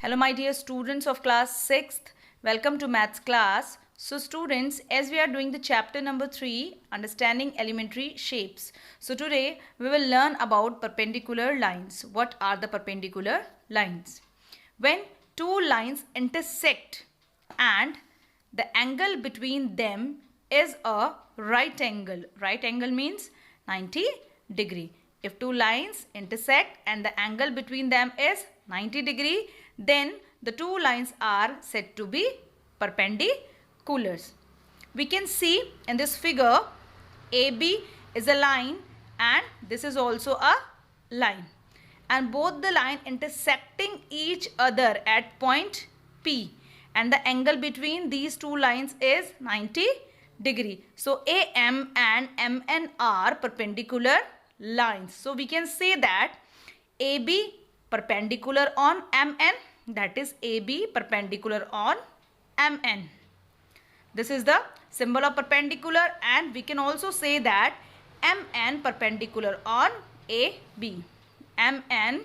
Hello my dear students of class 6th, welcome to maths class. So students, as we are doing the chapter number 3, understanding elementary shapes. So today we will learn about perpendicular lines. What are the perpendicular lines? When two lines intersect and the angle between them is a right angle. Right angle means 90 degree. If two lines intersect and the angle between them is 90 degree, then the two lines are said to be perpendiculars. We can see in this figure AB is a line and this is also a line, and both the line intersecting each other at point P, and the angle between these two lines is 90 degree. So AM and MN are perpendicular lines. So we can say that AB perpendicular on MN, that is AB perpendicular on MN. This is the symbol of perpendicular, and we can also say that MN perpendicular on AB. MN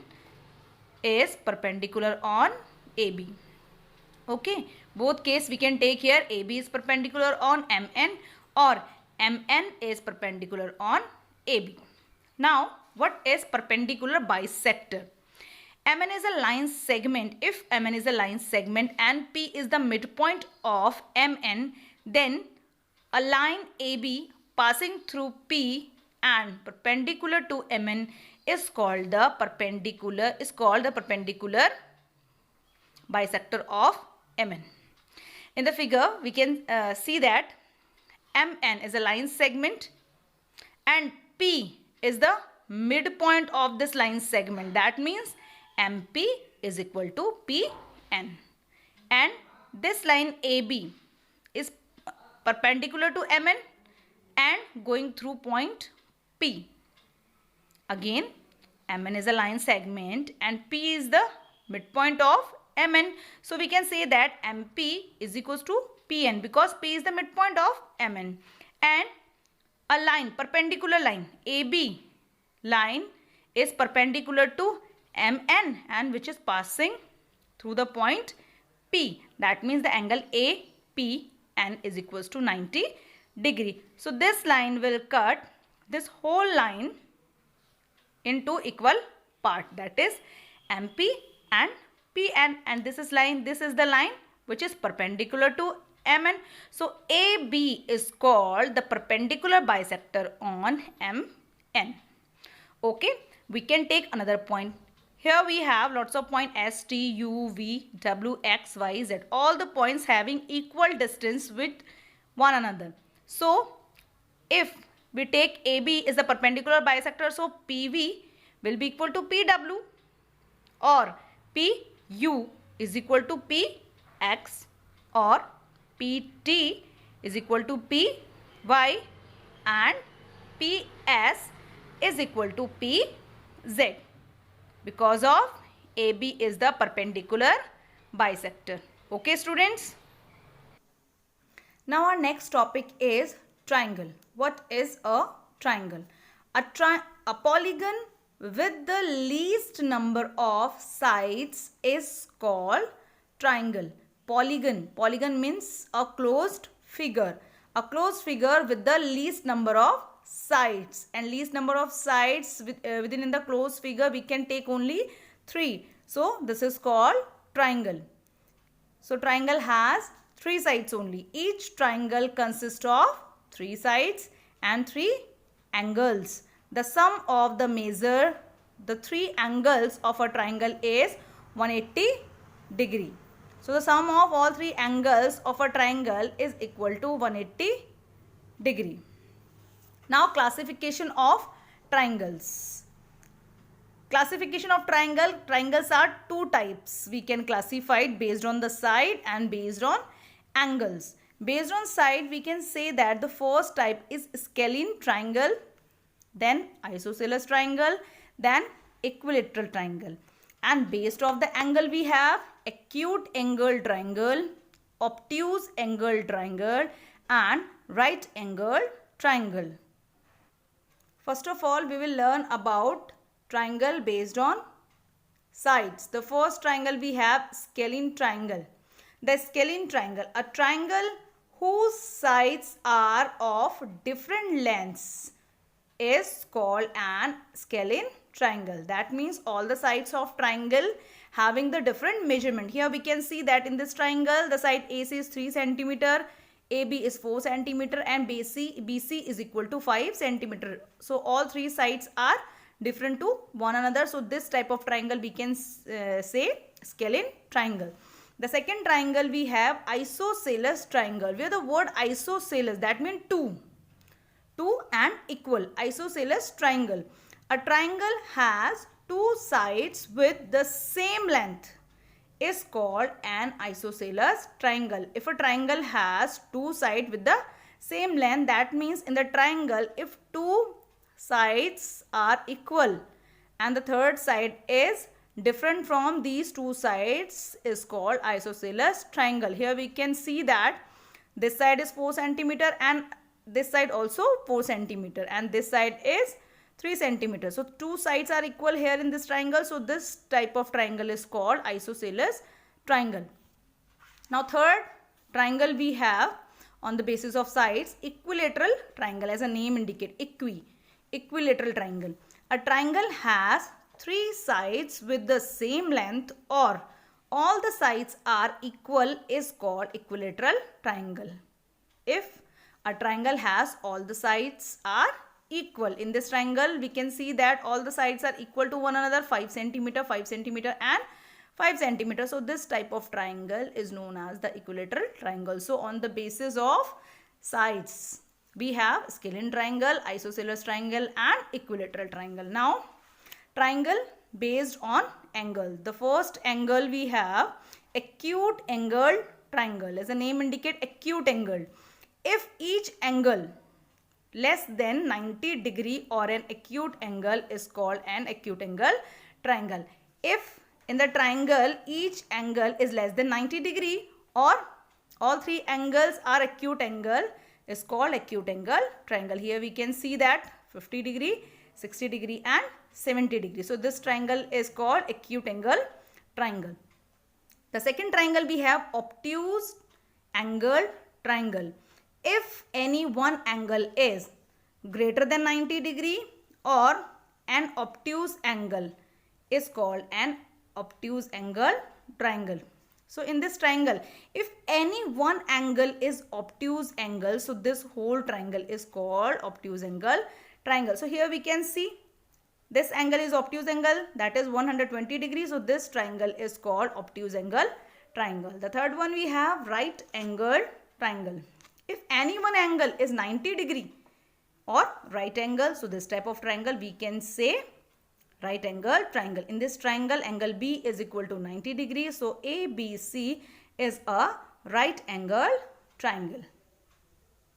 is perpendicular on AB. Okay, both case we can take here. AB is perpendicular on MN or MN is perpendicular on AB. Now, what is perpendicular bisector? MN is a line segment. If MN is a line segment and P is the midpoint of MN, then a line AB passing through P and perpendicular to MN is called the perpendicular bisector of MN. In the figure, we can see that MN is a line segment and P is the midpoint of this line segment. That means MP is equal to PN. And this line AB is perpendicular to MN and going through point P. Again, MN is a line segment and P is the midpoint of MN. So we can say that MP is equals to PN because P is the midpoint of MN. And a line, perpendicular line, AB line is perpendicular to MN and which is passing through the point P. That means the angle APN is equals to 90 degree. So this line will cut this whole line into equal part, that is MP and PN, and this is the line which is perpendicular to MN. So AB is called the perpendicular bisector on MN. Okay, we can take another point. Here we have lots of points S, T, U, V, W, X, Y, Z. All the points having equal distance with one another. So if we take AB is the perpendicular bisector, so PV will be equal to PW, or PU is equal to PX, or PT is equal to PY, and PS is equal to PZ, because of AB is the perpendicular bisector. Okay students. Now our next topic is triangle. What is a triangle? A polygon with the least number of sides is called triangle. Polygon means a closed figure. A closed figure with the least number of sides, and least number of sides within the closed figure we can take only 3. So this is called triangle. So triangle has 3 sides only. Each triangle consists of 3 sides and 3 angles. The sum of the 3 angles of a triangle is 180 degree. So the sum of all 3 angles of a triangle is equal to 180 degree. Now classification of triangles. Classification of triangles are 2 types. We can classify it based on the side and based on angles. Based on side, we can say that the first type is scalene triangle, then isosceles triangle, then equilateral triangle. And based off the angle we have acute angle triangle, obtuse angle triangle, and right angle triangle. First of all, we will learn about triangle based on sides. The first triangle we have scalene triangle. The scalene triangle, a triangle whose sides are of different lengths, is called an scalene triangle. That means all the sides of triangle having the different measurement. Here we can see that in this triangle the side AC is 3 centimeter, AB is 4 centimeter, and BC is equal to 5 centimeter. So all three sides are different to one another. So this type of triangle we can say scalene triangle. The second triangle we have isosceles triangle, where the word isosceles, that means two and equal. Isosceles triangle. A triangle has two sides with the same length is called an isosceles triangle. If a triangle has two sides with the same length, that means in the triangle, if two sides are equal and the third side is different from these two sides, is called isosceles triangle. Here we can see that this side is 4 centimeter and this side also 4 centimeter, and this side is 3 centimeter. So two sides are equal here in this triangle. So this type of triangle is called isosceles triangle. Now third triangle we have on the basis of sides, equilateral triangle, as a name indicate, equilateral triangle. A triangle has three sides with the same length or all the sides are equal is called equilateral triangle. If a triangle has all the sides are equal. In this triangle we can see that all the sides are equal to one another, 5 centimeter, 5 centimeter and 5 centimeter. So this type of triangle is known as the equilateral triangle. So on the basis of sides we have scalene triangle, isosceles triangle and equilateral triangle. Now triangle based on angle. The first angle we have acute angle triangle, as the name indicate, acute angle. If each angle less than 90 degree or an acute angle is called an acute angle triangle. If in the triangle each angle is less than 90 degree or all three angles are acute angle, is called acute angle triangle. Here we can see that 50 degree, 60 degree and 70 degree. So this triangle is called acute angle triangle. The second triangle we have obtuse angle triangle. If any one angle is greater than 90 degree or an obtuse angle, is called an obtuse angle triangle. So in this triangle, if any one angle is obtuse angle, so this whole triangle is called obtuse angle triangle. So here we can see this angle is obtuse angle, that is 120 degrees. So this triangle is called obtuse angle triangle. The third one we have right angle triangle. If any one angle is 90 degree or right angle, so this type of triangle we can say right angle triangle. In this triangle, angle B is equal to 90 degrees. So ABC is a right angle triangle.